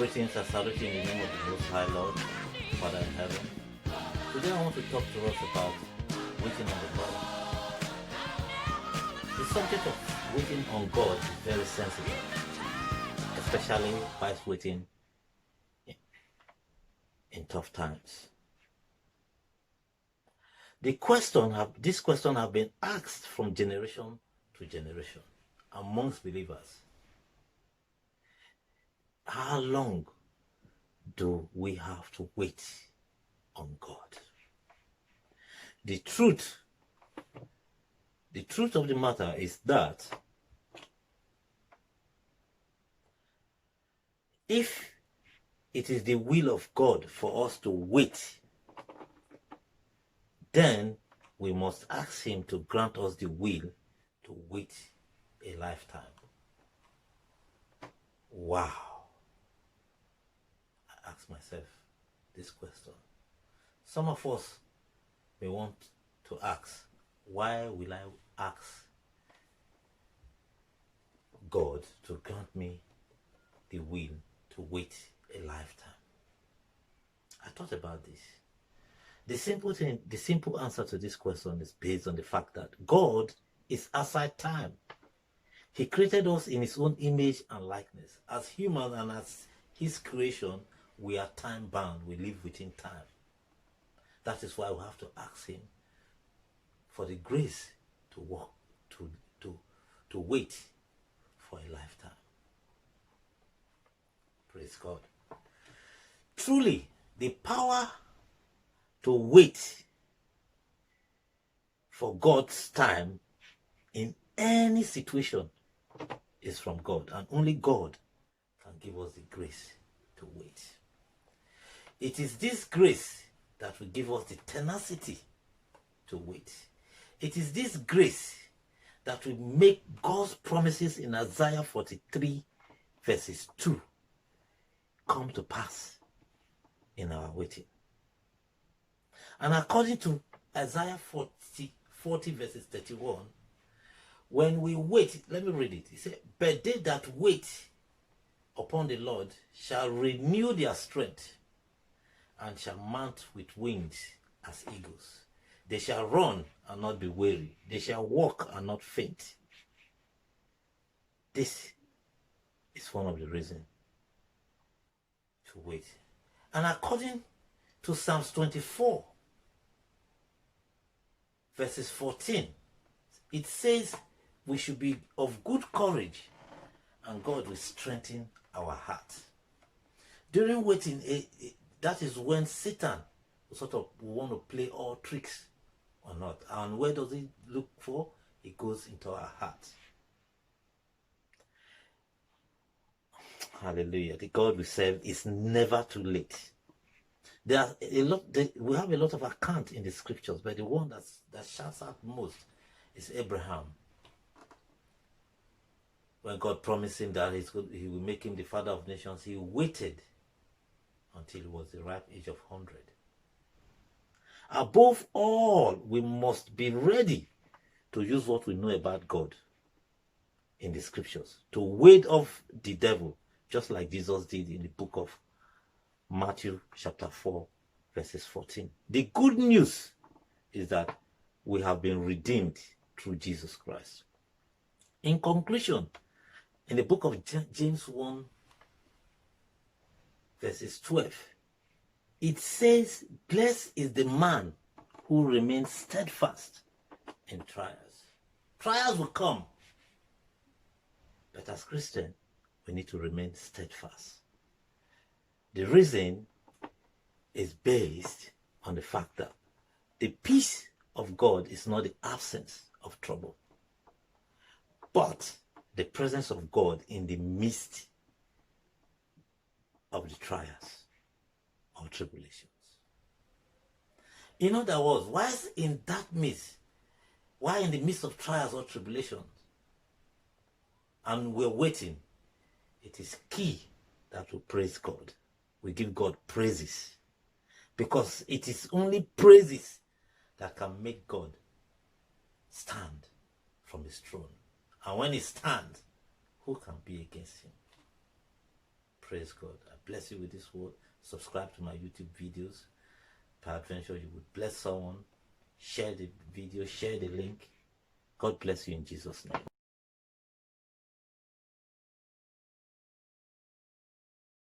Greetings are saluted in the name of the Most High Lord, Father in heaven. Today I want to talk to us about waiting on the Lord. The subject of waiting on God is very sensitive, especially whilst waiting in tough times. This question have been asked from generation to generation amongst believers. How long do we have to wait on God? The truth of the matter is that if it is the will of God for us to wait, then we must ask Him to grant us the will to wait a lifetime. Wow. I ask myself this question. Some of us may want to ask, why will I ask God to grant me the will to wait a lifetime? I thought about this. The simple answer to this question is based on the fact that God is outside time. He created us in His own image and likeness. As human and as His creation, we are time bound. We live within time. That is why we have to ask Him for the grace to walk, to wait for a lifetime. Praise God. Truly, the power to wait for God's time in any situation is from God, and only God can give us the grace to wait. It is this grace that will give us the tenacity to wait. It is this grace that will make God's promises in Isaiah 43 verses 2 come to pass in our waiting. And according to Isaiah 40 verses 31, when we wait, let me read it. It says, but they that wait upon the Lord shall renew their strength and shall mount with wings as eagles. They shall run and not be weary. They shall walk and not faint. This is one of the reasons to wait. And according to Psalms 24 verses 14, it says we should be of good courage and God will strengthen our heart. During waiting, that is when Satan sort of want to play all tricks or not. And where does he look for? It goes into our heart. Hallelujah. The God we serve is never too late. We have a lot of account in the scriptures, but the one that shouts out most is Abraham. When God promised him that he will make him the father of nations, he waited until he was the ripe age of 100. Above all, we must be ready to use what we know about God in the scriptures to ward off the devil, just like Jesus did in the book of Matthew chapter 4 verses 14. The good news is that we have been redeemed through Jesus Christ. In conclusion, in the book of James 1 verses 12, it says, blessed is the man who remains steadfast in trials. Trials will come, but as Christians, we need to remain steadfast. The reason is based on the fact that the peace of God is not the absence of trouble, but the presence of God in the midst of the trials or tribulations. In other words, whilst in that midst, while in the midst of trials or tribulations, and we're waiting, it is key that we praise God. We give God praises, because it is only praises that can make God stand from His throne. And when He stands, who can be against Him? Praise God. I bless you with this word. Subscribe to my YouTube videos. Peradventure, you would bless someone. Share the video, share the link. God bless you in Jesus' name.